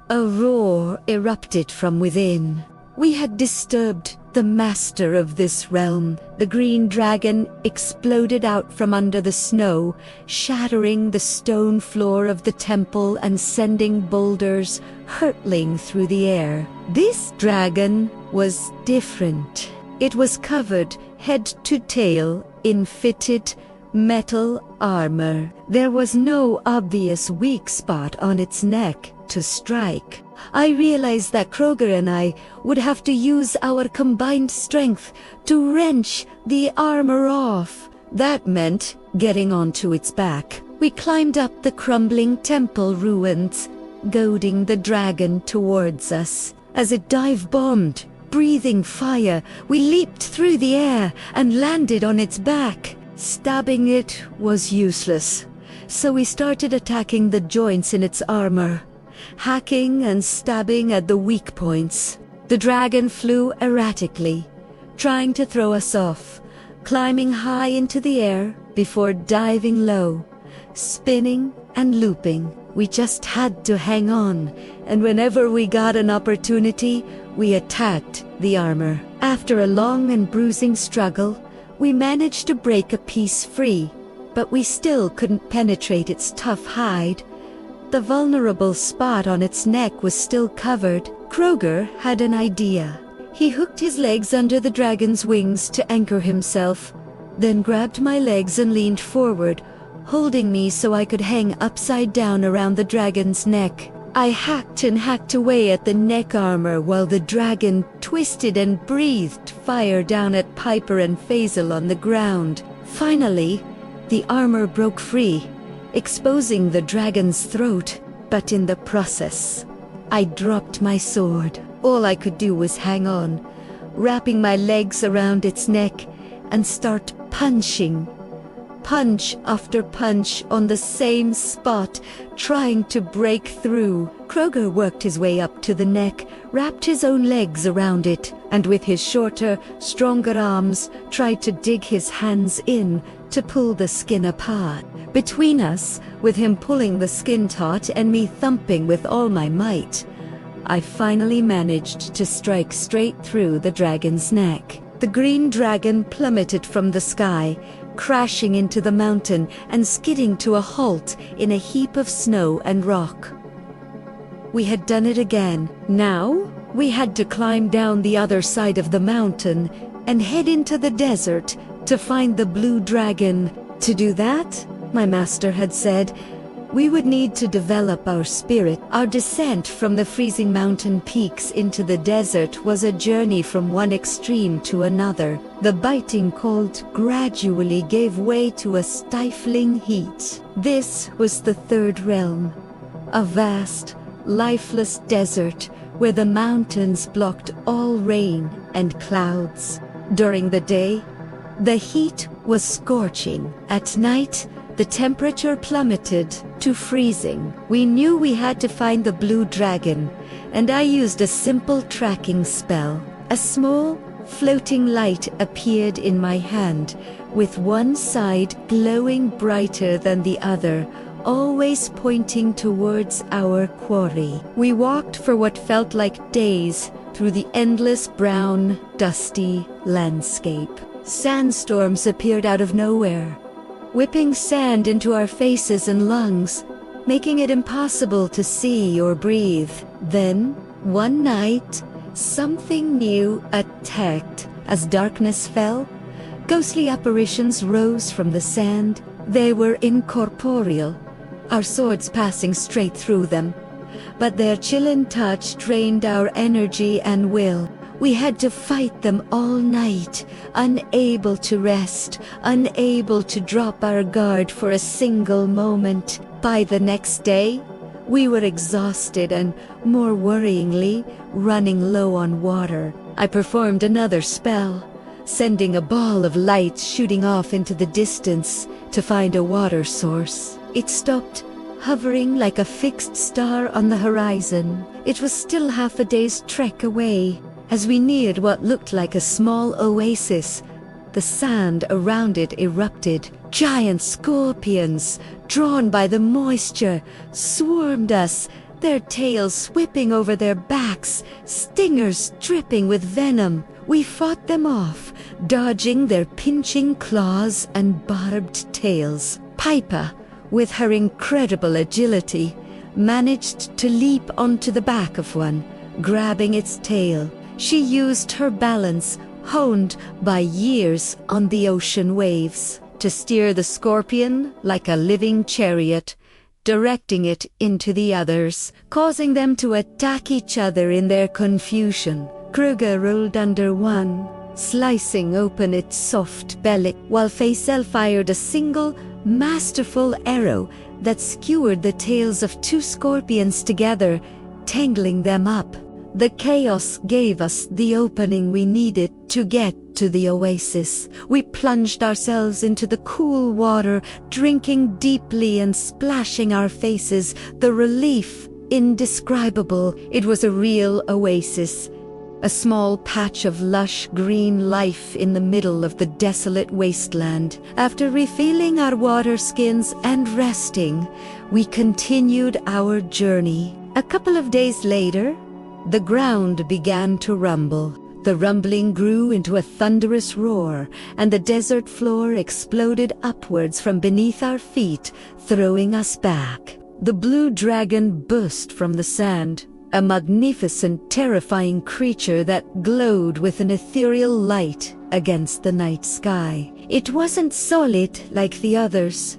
a roar erupted from within. We had disturbed the master of this realm. The green dragon exploded out from under the snow, shattering the stone floor of the temple and sending boulders hurtling through the air. This dragon was different. It was covered head to tail in fitted metal armor. There was no obvious weak spot on its neck to strike. I realized that Kroger and I would have to use our combined strength to wrench the armor off. That meant getting onto its back. We climbed up the crumbling temple ruins, goading the dragon towards us. As it dive-bombed, breathing fire, we leaped through the air and landed on its back. Stabbing it was useless, so we started attacking the joints in its armor, hacking and stabbing at the weak points. The dragon flew erratically, trying to throw us off, climbing high into the air before diving low, spinning and looping. We just had to hang on, and whenever we got an opportunity, we attacked the armor. After a long and bruising struggle, we managed to break a piece free, but we still couldn't penetrate its tough hide. The vulnerable spot on its neck was still covered. Kroger had an idea. He hooked his legs under the dragon's wings to anchor himself, then grabbed my legs and leaned forward, holding me so I could hang upside down around the dragon's neck. I hacked and hacked away at the neck armor while the dragon twisted and breathed fire down at Piper and Faisal on the ground. Finally, the armor broke free, exposing the dragon's throat, but in the process, I dropped my sword. All I could do was hang on, wrapping my legs around its neck and start punching. Punch after punch on the same spot, trying to break through. Kroger worked his way up to the neck, wrapped his own legs around it, and with his shorter, stronger arms, tried to dig his hands in to pull the skin apart. Between us, with him pulling the skin taut and me thumping with all my might, I finally managed to strike straight through the dragon's neck. The green dragon plummeted from the sky, crashing into the mountain and skidding to a halt in a heap of snow and rock. We had done it again. Now, we had to climb down the other side of the mountain and head into the desert to find the blue dragon. To do that, my master had said, we would need to develop our spirit. Our descent from the freezing mountain peaks into the desert was a journey from one extreme to another. The biting cold gradually gave way to a stifling heat. This was the third realm, a vast, lifeless desert where the mountains blocked all rain and clouds. During the day, the heat was scorching. At night, the temperature plummeted to freezing. We knew we had to find the blue dragon, and I used a simple tracking spell. A small, floating light appeared in my hand, with one side glowing brighter than the other, always pointing towards our quarry. We walked for what felt like days through the endless brown, dusty landscape. Sandstorms appeared out of nowhere, whipping sand into our faces and lungs, making it impossible to see or breathe. Then, one night, something new attacked. As darkness fell, ghostly apparitions rose from the sand. They were incorporeal, our swords passing straight through them. But their chilling touch drained our energy and will. We had to fight them all night, unable to rest, unable to drop our guard for a single moment. By the next day, we were exhausted and, more worryingly, running low on water. I performed another spell, sending a ball of light shooting off into the distance to find a water source. It stopped, hovering like a fixed star on the horizon. It was still half a day's trek away. As we neared what looked like a small oasis, the sand around it erupted. Giant scorpions, drawn by the moisture, swarmed us, their tails whipping over their backs, stingers dripping with venom. We fought them off, dodging their pinching claws and barbed tails. Piper, with her incredible agility, managed to leap onto the back of one, grabbing its tail. She used her balance, honed by years on the ocean waves, to steer the scorpion like a living chariot, directing it into the others, causing them to attack each other in their confusion. Kruger rolled under one, slicing open its soft belly, while Faisal fired a single, masterful arrow that skewered the tails of two scorpions together, tangling them up. The chaos gave us the opening we needed to get to the oasis. We plunged ourselves into the cool water, drinking deeply and splashing our faces, the relief indescribable. It was a real oasis, a small patch of lush green life in the middle of the desolate wasteland. After refilling our water skins and resting, we continued our journey. A couple of days later, the ground began to rumble. The rumbling grew into a thunderous roar, and the desert floor exploded upwards from beneath our feet, throwing us back. The blue dragon burst from the sand, a magnificent, terrifying creature that glowed with an ethereal light against the night sky. It wasn't solid like the others.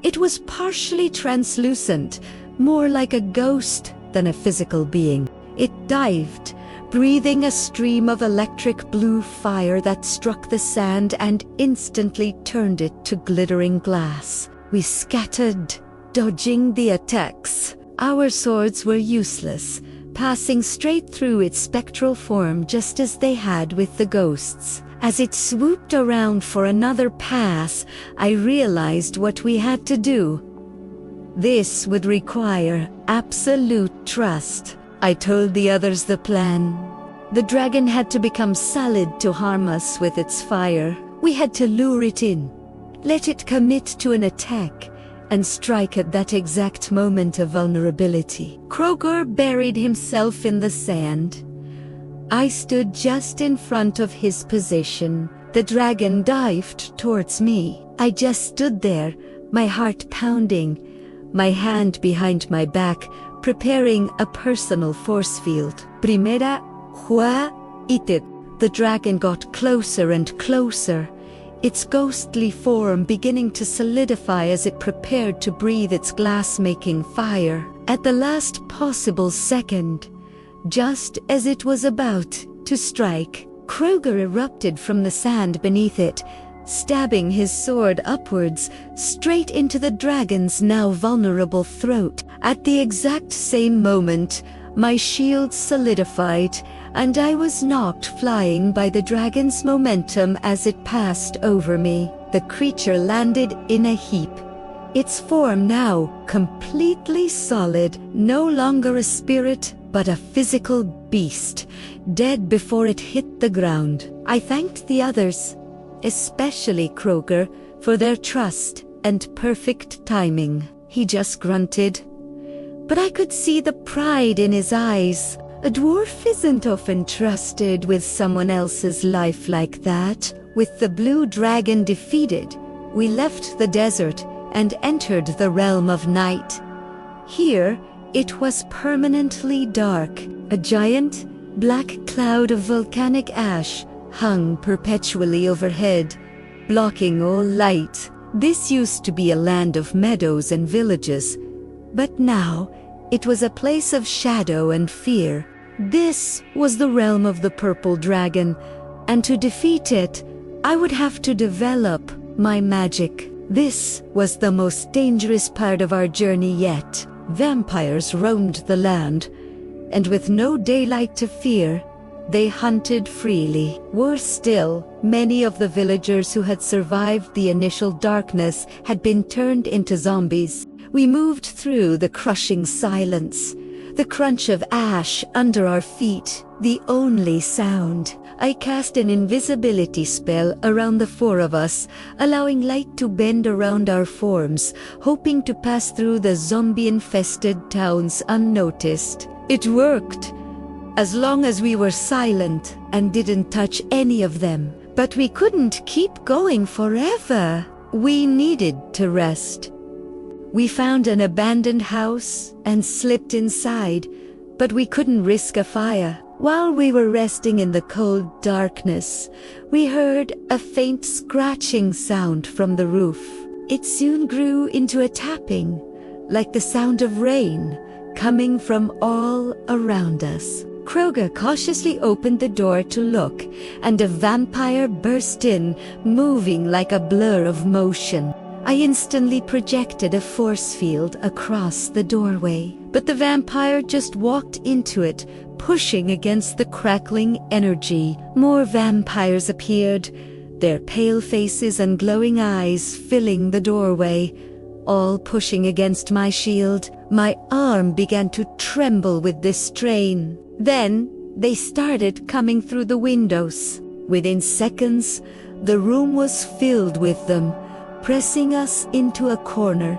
It was partially translucent, more like a ghost than a physical being. It dived, breathing a stream of electric blue fire that struck the sand and instantly turned it to glittering glass. We scattered, dodging the attacks. Our swords were useless, passing straight through its spectral form just as they had with the ghosts. As it swooped around for another pass, I realized what we had to do. This would require absolute trust. I told the others the plan. The dragon had to become solid to harm us with its fire. We had to lure it in, let it commit to an attack, and strike at that exact moment of vulnerability. Kroger buried himself in the sand. I stood just in front of his position. The dragon dived towards me. I just stood there, my heart pounding, my hand behind my back, preparing a personal force field. Primera, hua, itit. The dragon got closer and closer, its ghostly form beginning to solidify as it prepared to breathe its glass-making fire. At the last possible second, just as it was about to strike, Kroger erupted from the sand beneath it, stabbing his sword upwards, straight into the dragon's now vulnerable throat. At the exact same moment, my shield solidified, and I was knocked flying by the dragon's momentum as it passed over me. The creature landed in a heap, its form now completely solid, no longer a spirit but a physical beast, dead before it hit the ground. I thanked the others, especially Kroger, for their trust and perfect timing. He just grunted, but I could see the pride in his eyes. A dwarf isn't often trusted with someone else's life like that. With the blue dragon defeated, we left the desert and entered the realm of night. Here, it was permanently dark. A giant, black cloud of volcanic ash hung perpetually overhead, blocking all light. This used to be a land of meadows and villages, but now it was a place of shadow and fear. This was the realm of the purple dragon, and to defeat it, I would have to develop my magic. This was the most dangerous part of our journey yet. Vampires roamed the land, and with no daylight to fear, they hunted freely. Worse still, many of the villagers who had survived the initial darkness had been turned into zombies. We moved through the crushing silence, the crunch of ash under our feet, the only sound. I cast an invisibility spell around the four of us, allowing light to bend around our forms, hoping to pass through the zombie-infested towns unnoticed. It worked, as long as we were silent and didn't touch any of them. But we couldn't keep going forever. We needed to rest. We found an abandoned house and slipped inside, but we couldn't risk a fire. While we were resting in the cold darkness, we heard a faint scratching sound from the roof. It soon grew into a tapping, like the sound of rain, coming from all around us. Kroger cautiously opened the door to look, and a vampire burst in, moving like a blur of motion. I instantly projected a force field across the doorway, but the vampire just walked into it, pushing against the crackling energy. More vampires appeared, their pale faces and glowing eyes filling the doorway, all pushing against my shield. My arm began to tremble with this strain. Then they started coming through the windows. Within seconds, the room was filled with them, pressing us into a corner,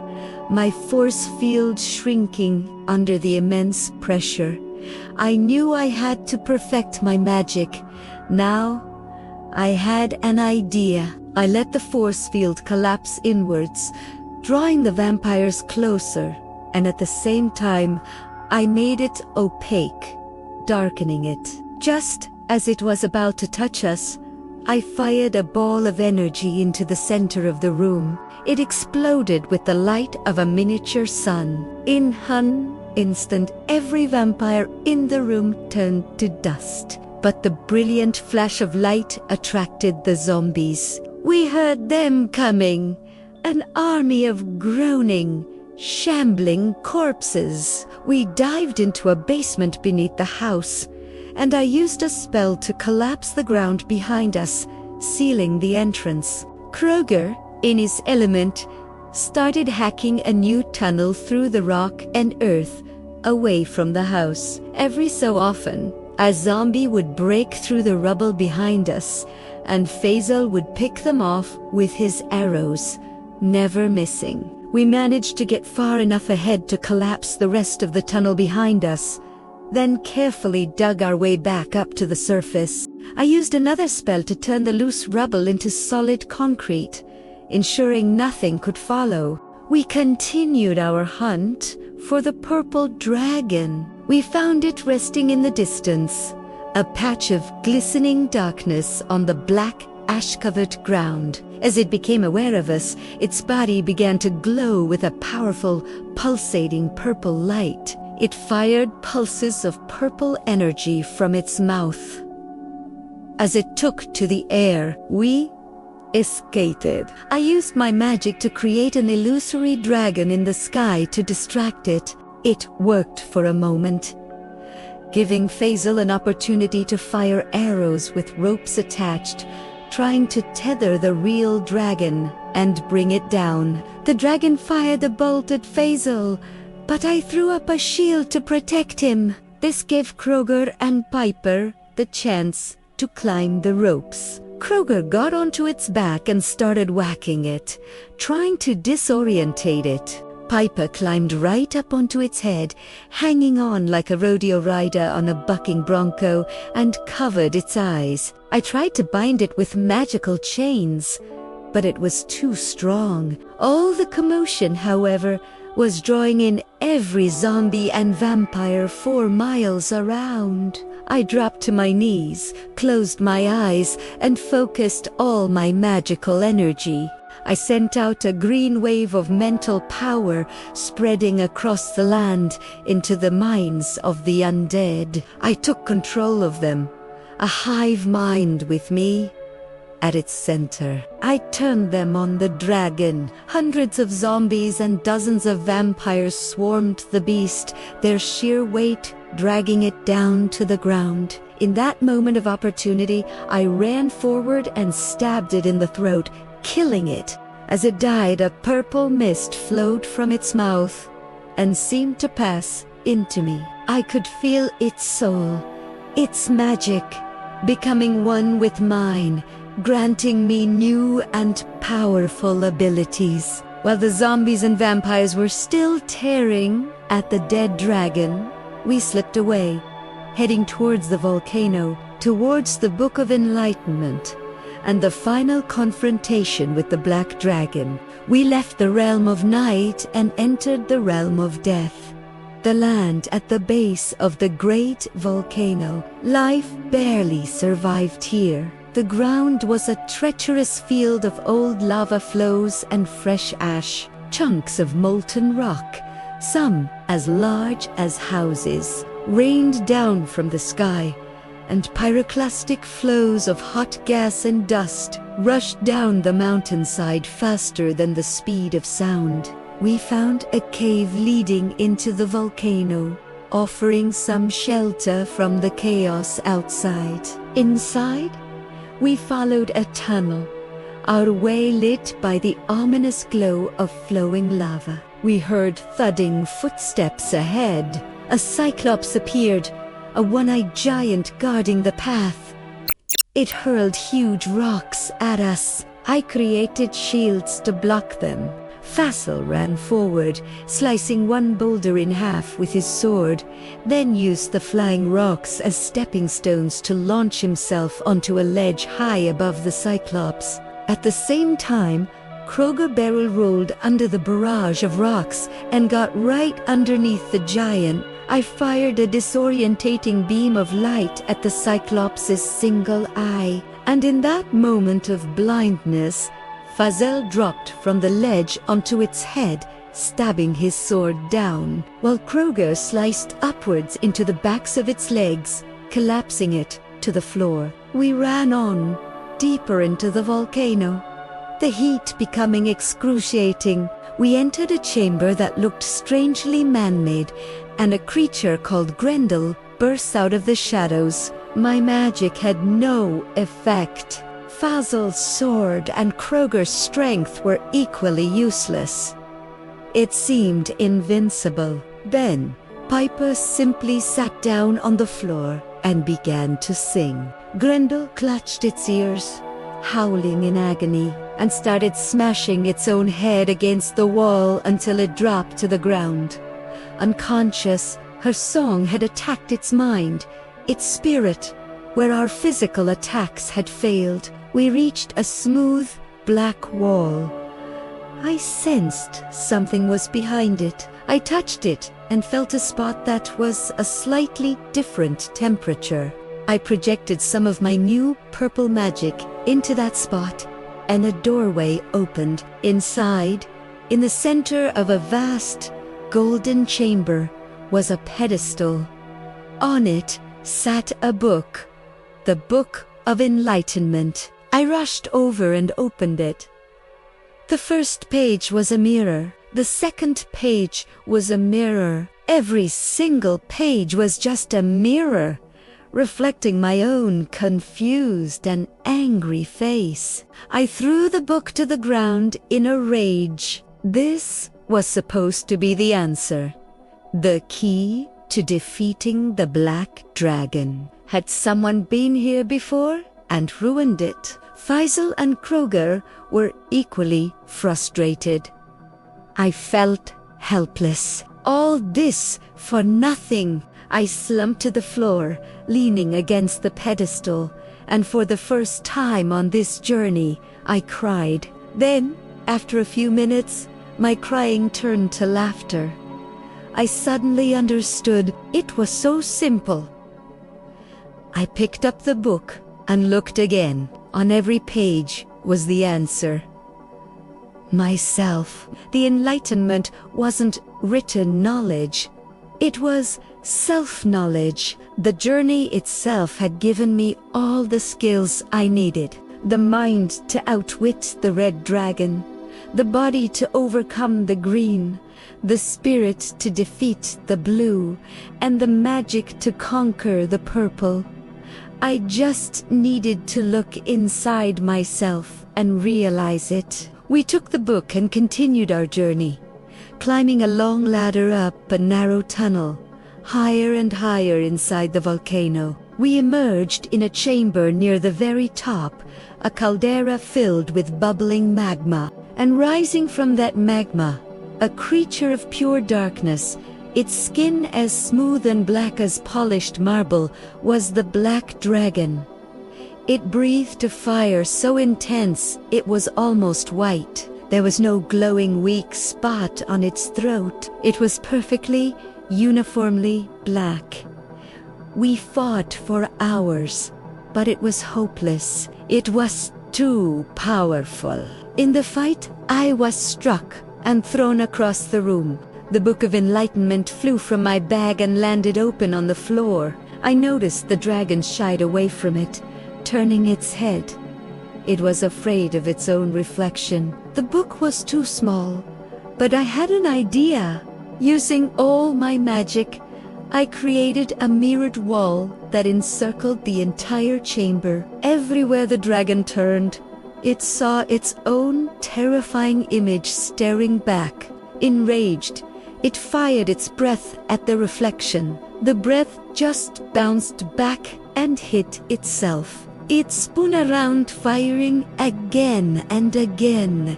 my force field shrinking under the immense pressure. I knew I had to perfect my magic. Now, I had an idea. I let the force field collapse inwards, drawing the vampires closer, and at the same time, I made it opaque, darkening it. Just as it was about to touch us, I fired a ball of energy into the center of the room. It exploded with the light of a miniature sun. In an instant, every vampire in the room turned to dust. But the brilliant flash of light attracted the zombies. We heard them coming, an army of groaning, shambling corpses. We dived into a basement beneath the house, and I used a spell to collapse the ground behind us, sealing the entrance. Kroger, in his element, started hacking a new tunnel through the rock and earth, away from the house. Every so often, a zombie would break through the rubble behind us, and Faisal would pick them off with his arrows, never missing. We managed to get far enough ahead to collapse the rest of the tunnel behind us, then carefully dug our way back up to the surface. I used another spell to turn the loose rubble into solid concrete, ensuring nothing could follow. We continued our hunt for the purple dragon. We found it resting in the distance, a patch of glistening darkness on the black, ash-covered ground. As it became aware of us, its body began to glow with a powerful, pulsating purple light. It fired pulses of purple energy from its mouth. As it took to the air, we escaped. I used my magic to create an illusory dragon in the sky to distract it. It worked for a moment, giving Faisal an opportunity to fire arrows with ropes attached, trying to tether the real dragon and bring it down. The dragon fired a bolt at Faisal, but I threw up a shield to protect him. This gave Kroger and Piper the chance to climb the ropes. Kroger got onto its back and started whacking it, trying to disorientate it. Piper climbed right up onto its head, hanging on like a rodeo rider on a bucking bronco, and covered its eyes. I tried to bind it with magical chains, but it was too strong. All the commotion, however, was drawing in every zombie and vampire 4 miles around. I dropped to my knees, closed my eyes, and focused all my magical energy. I sent out a green wave of mental power, spreading across the land into the minds of the undead. I took control of them, a hive mind with me at its center. I turned them on the dragon. Hundreds of zombies and dozens of vampires swarmed the beast, their sheer weight dragging it down to the ground. In that moment of opportunity, I ran forward and stabbed it in the throat, killing it. As it died, a purple mist flowed from its mouth and seemed to pass into me. I could feel its soul, its magic, becoming one with mine, granting me new and powerful abilities. While the zombies and vampires were still tearing at the dead dragon, we slipped away, heading towards the volcano, towards the Book of Enlightenment, and the final confrontation with the Black Dragon. We left the realm of night and entered the realm of death, the land at the base of the great volcano. Life barely survived here. The ground was a treacherous field of old lava flows and fresh ash, chunks of molten rock, some as large as houses, rained down from the sky, and pyroclastic flows of hot gas and dust rushed down the mountainside faster than the speed of sound. We found a cave leading into the volcano, offering some shelter from the chaos outside. Inside, we followed a tunnel, our way lit by the ominous glow of flowing lava. We heard thudding footsteps ahead. A cyclops appeared, a one-eyed giant guarding the path. It hurled huge rocks at us. I created shields to block them. Faisal ran forward, slicing one boulder in half with his sword, then used the flying rocks as stepping stones to launch himself onto a ledge high above the Cyclops. At the same time, Kroger barrel rolled under the barrage of rocks and got right underneath the giant. I fired a disorientating beam of light at the Cyclops' single eye, and in that moment of blindness, Faisal dropped from the ledge onto its head, stabbing his sword down, while Kroger sliced upwards into the backs of its legs, collapsing it to the floor. We ran on, deeper into the volcano, the heat becoming excruciating. We entered a chamber that looked strangely man-made, and a creature called Grendel burst out of the shadows. My magic had no effect. Fazl's sword and Kroger's strength were equally useless. It seemed invincible. Then, Piper simply sat down on the floor and began to sing. Grendel clutched its ears, howling in agony, and started smashing its own head against the wall until it dropped to the ground. Unconscious, her song had attacked its mind, its spirit, where our physical attacks had failed. We reached a smooth, black wall. I sensed something was behind it. I touched it and felt a spot that was a slightly different temperature. I projected some of my new purple magic into that spot, and a doorway opened. Inside, in the center of a vast, golden chamber, was a pedestal. On it sat a book, the Book of Enlightenment. I rushed over and opened it. The first page was a mirror. The second page was a mirror. Every single page was just a mirror, reflecting my own confused and angry face. I threw the book to the ground in a rage. This was supposed to be the answer, the key to defeating the Black Dragon. Had someone been here before and ruined it? Faisal and Kroger were equally frustrated. I felt helpless. All this for nothing. I slumped to the floor, leaning against the pedestal, and for the first time on this journey, I cried. Then, after a few minutes, my crying turned to laughter. I suddenly understood. It was so simple. I picked up the book and looked again. On every page was the answer. myself. The enlightenment wasn't written knowledge. It was self-knowledge. The journey itself had given me all the skills I needed. The mind to outwit the red dragon, the body to overcome the green, the spirit to defeat the blue, and the magic to conquer the purple. I just needed to look inside myself and realize it. We took the book and continued our journey, climbing a long ladder up a narrow tunnel, higher and higher inside the volcano. We emerged in a chamber near the very top, a caldera filled with bubbling magma, and rising from that magma, a creature of pure darkness, its skin as smooth and black as polished marble, was the black dragon. It breathed a fire so intense it was almost white. There was no glowing weak spot on its throat. It was perfectly, uniformly black. We fought for hours, but it was hopeless. It was too powerful. In the fight, I was struck and thrown across the room. The Book of Enlightenment flew from my bag and landed open on the floor. I noticed the dragon shied away from it, turning its head. It was afraid of its own reflection. The book was too small, but I had an idea. Using all my magic, I created a mirrored wall that encircled the entire chamber. Everywhere the dragon turned, it saw its own terrifying image staring back. Enraged, it fired its breath at the reflection. The breath just bounced back and hit itself. It spun around, firing again and again,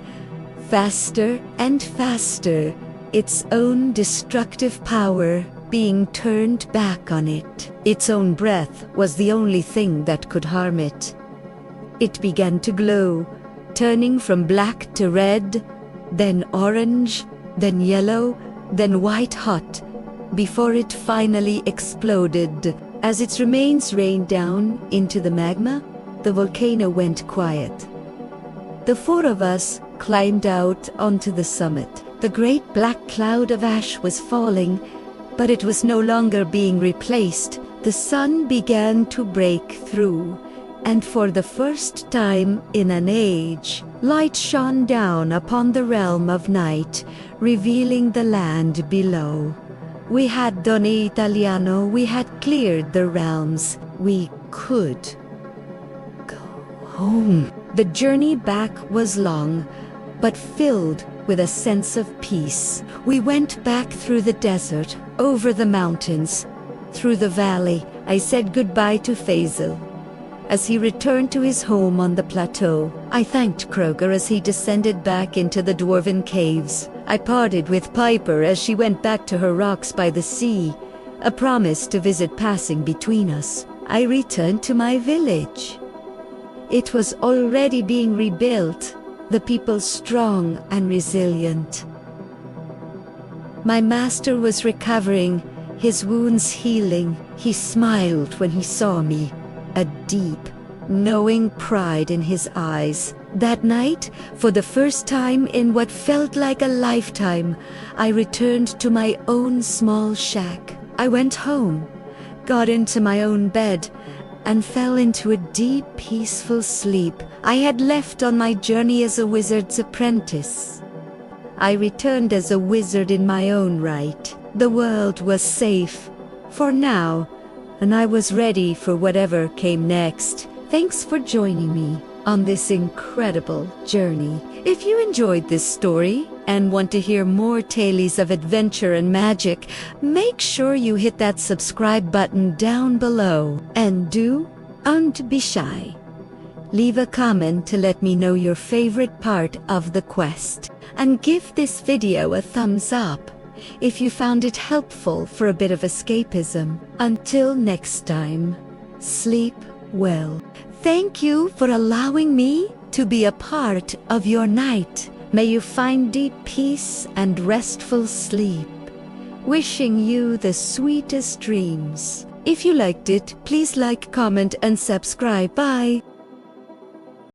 faster and faster, its own destructive power being turned back on it. Its own breath was the only thing that could harm it. It began to glow, turning from black to red, then orange, then yellow, then white hot, before it finally exploded. As its remains rained down into the magma, the volcano went quiet. The four of us climbed out onto the summit. The great black cloud of ash was falling, but it was no longer being replaced. The sun began to break through, and for the first time in an age, light shone down upon the realm of night, revealing the land below. We had done Italiano, we had cleared the realms. We could go home. The journey back was long, but filled with a sense of peace. We went back through the desert, over the mountains, through the valley. I said goodbye to Faisal as he returned to his home on the plateau. I thanked Kroger as he descended back into the dwarven caves. I parted with Piper as she went back to her rocks by the sea, a promise to visit passing between us. I returned to my village. It was already being rebuilt, the people strong and resilient. My master was recovering, his wounds healing. He smiled when he saw me, a deep, knowing pride in his eyes. That night, for the first time in what felt like a lifetime, I returned to my own small shack. I went home, got into my own bed, and fell into a deep, peaceful sleep. I had left on my journey as a wizard's apprentice. I returned as a wizard in my own right. The world was safe, for now, and I was ready for whatever came next. Thanks for joining me on this incredible journey. If you enjoyed this story and want to hear more tales of adventure and magic, make sure you hit that subscribe button down below. And don't be shy. Leave a comment to let me know your favorite part of the quest. And give this video a thumbs up if you found it helpful for a bit of escapism. Until next time, sleep well. Thank you for allowing me to be a part of your night. May you find deep peace and restful sleep. Wishing you the sweetest dreams. If you liked it, please like, comment, and subscribe. Bye.